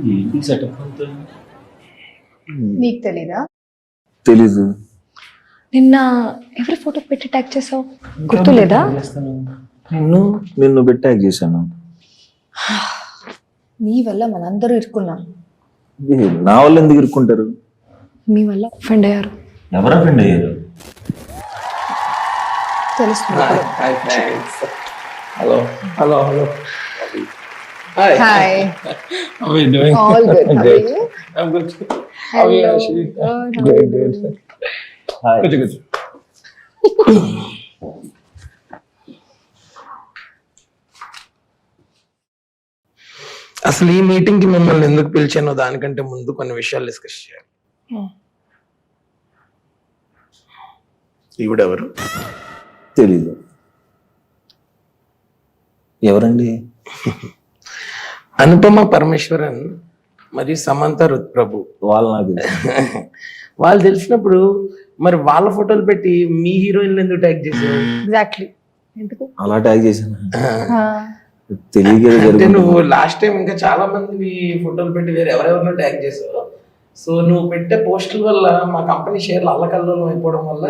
ఏంటి సెటప్ అంతా? నీకు తెలీదా? తెలీదు. నిన్న ఎవరి ఫోటో పెట్టి ట్యాగ్ చేసావు గుర్తులేదా? నిన్ను పెట్టి ట్యాగ్ చేశాను. నీ వల్ల మనందరూ ఇరుక్కున్నాం. ఇది నా వల్ల ఎందుకు ఇరుక్కుంటారు? మీ వల్ల ఫ్రెండ్ అయ్యారు. ఎవరా ఫ్రెండ్ అయ్యారు? తెలుస్తుంది. Hi friends. Hello hello hello. Hi. Hi. How are you doing? All good. How are you? I'm good. How are you, Ashi? Good, good. Hi. Good, good. అసలు ఈ మీటింగ్ కి మిమ్మల్ని ఎందుకు పిలిచానో దానికంటే ముందు కొన్ని విషయాలు డిస్కస్ చేయాలి. ఈవిడెవరు? తెలీదు. ఎవరండి? అనుపమ పరమేశ్వరన్ మరియు సమంత రుత్ప్రభు. వాళ్ళు నాకు తెలుసు. వాళ్ళు తెలిసినప్పుడు మరి వాళ్ళ ఫోటోలు పెట్టి మీ హీరోయిన్లు ఎందుకు ట్యాగ్ చేశారు? ఎగ్జాక్ట్లీ. ఎందుకు? అలా ట్యాగ్ చేశాను. ఆ, తెలియక అంటే నువ్వు లాస్ట్ టైం ఇంకా చాలా మంది నీ ఫోటోలు పెట్టి వేరే ఎవరెవరినో ట్యాగ్ చేసావు. సో నువ్వు పెట్టే పోస్టుల వల్ల మా కంపెనీ షేర్లు అల్లకల్లోలం అయిపోవడం వల్ల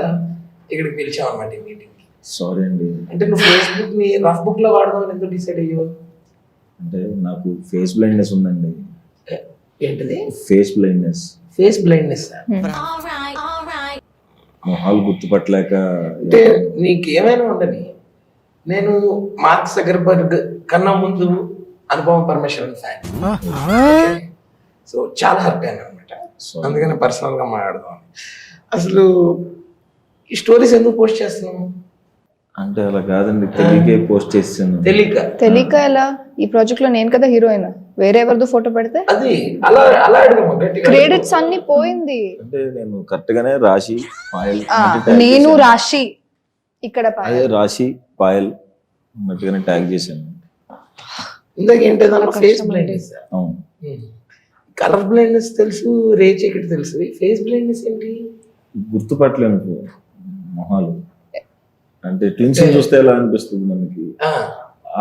ఇక్కడికి పిలిచావు అనమాట ఈ మీటింగ్. సారీ అండి. అంటే నువ్వు ఫేస్బుక్ ని రఫ్ బుక్ లో వాడదామని ఎందుకు డిసైడ్ అయ్యావు? అంటే నాకు ఫేస్ బ్లైండ్నెస్ ఉందండి. ఏంటిది? Face blindness. Face blindness. మొహాలు గుర్తుపట్టలేక. అంటే నీకేమైనా ఉండని, నేను మార్క్ జకర్బర్గ్ కన్నా ముందు అనుపమ పరమేశ్వరన్ ఫ్యాన్. సో చాలా హర్ట్ అయ్యాను అనమాట. అందుకని పర్సనల్ గా మాట్లాడదాం. అసలు ఈ స్టోరీస్ ఎందుకు పోస్ట్ చేస్తున్నావు? అంటే అలా కాదండి, తెలియకే పోస్ట్ చేసాను. తెలియక ఎలా? ఈ ప్రాజెక్ట్ లో నేను కదా హీరోయిన్. వేరే ఎవరిదో ఫోటో పెడితే అది అలా అలా అడగమ్మా గట్టిగా. క్రెడిట్స్ అన్ని పోయింది. అంటే నేను కరెక్ట్ గానే రాశి పాయల్ నేను రాశి ఇక్కడ అదే రాశి పాయల్ అన్నట్టుగానే ట్యాగ్ చేశాను. ఇందాక ఏంటో ఫేస్ బ్లైండ్నెస్. అవును. కలర్ బ్లైండ్నెస్ తెలుసు, రేజ్ ఇక్కడ తెలుసు. ఫేస్ బ్లైండ్నెస్ ఏంటి? గుర్తుపట్టలేను మొహాలు. అంటే ట్విన్స్ చూస్తే ఎలా అనిపిస్తుంది మనకి,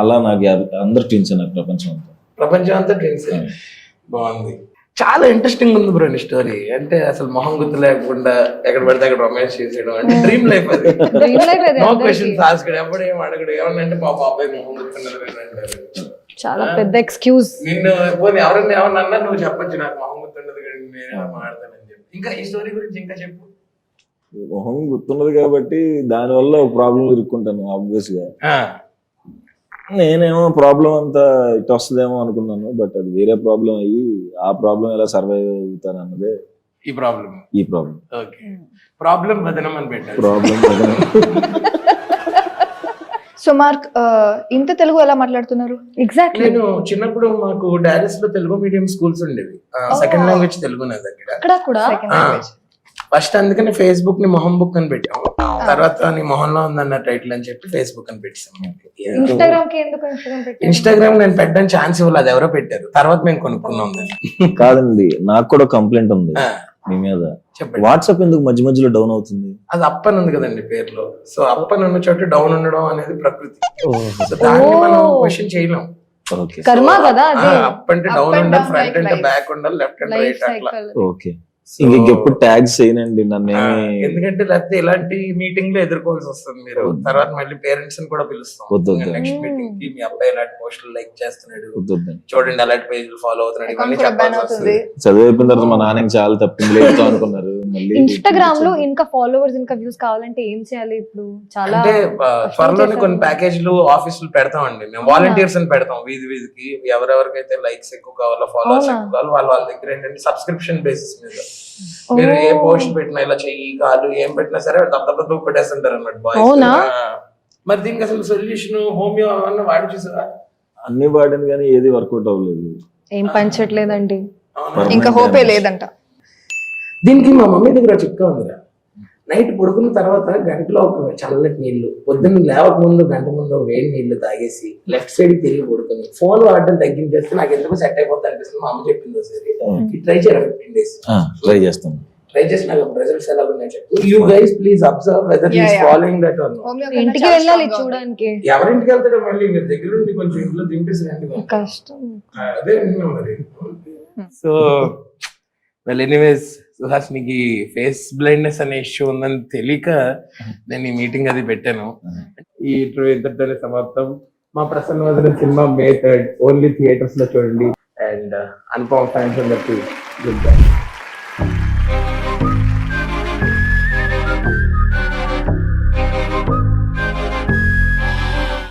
అలా నాకు అందరు ట్విన్స్ నాకు ప్రపంచం అంతా ట్విన్స్. బాగుంది. చాలా ఇంట్రెస్టింగ్ ఉంది బ్రో నీ స్టోరీ. అంటే అసలు మొహం గుర్తు లేకుండా ఎక్కడ పడితే అక్కడ రొమాన్స్ చేసేయడం అంటే డ్రీమ్ లైఫ్ అది. No questions asked. ఎప్పుడు ఏం అడగడు. ఏమన్నా మా బాబాయ్ మొహం గుర్తున్నది అంటారు. చాలా పెద్ద ఎక్స్క్యూజ్. నిన్ను పోనీ ఎవరన్నా ఏమన్నా నువ్వు చెప్పొచ్చు నాకు మొహం గుర్తున్నది నేను మాడతానని చెప్పి. ఇంకా ఈ స్టోరీ గురించి ఇంకా చెప్పు. మొహం గుర్తున్నది కాబట్టి దానివల్ల ఒక ప్రాబ్లం ఇరుక్కుంటాను ఆబ్వియస్ గా. నేనేమో ప్రాబ్లం అంతా ఇటు వస్తుందేమో అనుకున్నాను, బట్ అది వేరే ప్రాబ్లం అయ్యి ఆ ప్రాబ్లం ఎలా సర్వైవ్ అవుతాను అన్నదే ఈ ప్రాబ్లం. ఓకే, ప్రాబ్లం వదనం అని పెట్టారు. ప్రాబ్లం సో మార్క్, ఇంత తెలుగు ఎలా మాట్లాడుతున్నారు? ఎగ్జాక్ట్లీ. నేను చిన్నప్పుడు మాకు డాలస్ లో తెలుగు మీడియం స్కూల్స్ ఉండేవి. సెకండ్ లాంగ్వేజ్ తెలుగు నా దగ్గర. అక్కడ కూడా ఫస్ట్ అందుకని ఫేస్బుక్ ని మొహం బుక్ అని పెట్టాము. తర్వాత నీ మొహంలో ఉందన్న టైటిల్ అని చెప్పి ఫేస్బుక్ అని పెట్టాము. ఇన్స్టాగ్రామ్ నేను పెట్టడానికి ఛాన్స్ ఇవ్వలేదు, అది ఎవరో పెట్టారు. తర్వాత మేము కొనుక్కున్నాం. కాదండి, నాకు కూడా కంప్లైంట్ ఉంది మీ మీద. వాట్సాప్ ఎందుకు మధ్య మధ్యలో డౌన్ అవుతుంది? అది అప్పని ఉంది కదండి పేర్లో. సో అప్పని ఉన్న చోట డౌన్ ఉండడం అనేది ప్రకృతి. సో దాన్ని మనం క్వశ్చన్ చేయలేం. కర్మ కదా. అప్ అంటే డౌన్ ఉండాలి, ఫ్రంట్ అంటే బ్యాక్ ఉండాలి, లెఫ్ట్ అండ్ రైట్ అట్లా. ఓకే, ఇంకెప్పుడు ట్యాగ్స్ చేయనండి నన్ను. ఎందుకంటే లేకపోతే ఇలాంటి మీటింగ్ లో ఎదుర్కోవాల్సి వస్తుంది మీరు. తర్వాత మళ్ళీ పేరెంట్స్ ని కూడా పిలుస్తాం. నెక్స్ట్ మీటింగ్ కి మీ అబ్బాయి ఇలాంటి పోస్టులు లైక్ చేస్తున్నాడు, చూడండి అలాంటి పేజీలు ఫాలో అవుతున్నాడు, ఇవన్నీ చెప్పాల్సి వస్తుంది. చదివిపోయిన తర్వాత మా నాన్నకి చాలా తప్పింది లేదు అనుకున్నారు. ఇన్స్టాగ్రామ్ లో ఇంకా ఫాలోవర్స్ ఇంకా వ్యూస్ కావాలంటే ఏం చేయాలి ఇప్పుడు? చాలా అంటే త్వరలోనే కొన్ని ప్యాకేజీలు ఆఫీసులు పెడతామండి. మేము వాలంటీర్స్ అని పెడతాం వీధి వీధికి. ఎవరెవరికైతే లైక్స్ ఎక్కువ కావాలో, ఫాలోవర్స్ ఎక్కువ కావాలో వాళ్ళ దగ్గర ఏంటంటే సబ్స్క్రిప్షన్ బేసిస్ మీద మీరు ఏ పోస్ట్ పెట్టినా, ఇలా చెయ్యి కాలు ఏం పెట్టినా సరే దబ్బ పెట్టేస్తుంటారు అన్నమాట బాయ్స్. మరి దీనికి అసలు సొల్యూషన్ హోమియో అవన్నీ వాడి చూసారా? అన్ని వాడాను కానీ ఏది వర్కౌట్ అవ్వలేదు. ఏం పంచట్లేదండి, ఇంకా హోపే లేదంట. దీనికి మా మమ్మీ దగ్గర చిట్కా ఉందిరా. నైట్ పడుకున్న తర్వాత గంటలో ఒక చల్లటి నీళ్లు, పొద్దున్న లేవక ముందు గంట ముందు వేడి నీళ్లు తాగేసి లెఫ్ట్ సైడ్ తిరిగి పడుకొని ఫోన్ వాడడం తగ్గించేస్తే నాకు ఎందుకు సెట్ అయిపోతుంది అనిపిస్తుంది. మా అమ్మ చెప్పింది ఒకసారి ట్రై చేయరా 15 days. ట్రై చేస్తాను. ట్రై చేసి నాకు రిజల్ట్స్ ఎలా ఉన్నాయో చెప్పు. You guys please observe whether he is following that or not. ఇంటికి వెళ్ళాలి చూడడానికి. ఎవరింటికి వెళ్తాడో మళ్ళీ మీరు దగ్గర నుండి కొంచెం ఇంట్లో దింపేసి రండి. కష్టం. అదే నిన్న మరి సో వెల్ ఎనీవేస్ సుహాస్, నీకు ఫేస్ బ్లైండ్నెస్ అనే ఇష్యూ ఉందని తెలియక నేను ఈ మీటింగ్ అది పెట్టాను. ఈ ఇంటర్వ్యూ ఇంతటితోనే సమాప్తం. మా ప్రసన్న వదిన cinema May 3rd only theatres లో చూడండి. అండ్ అనుపమ ఫ్యాన్స్ అందరికి గుడ్ బై.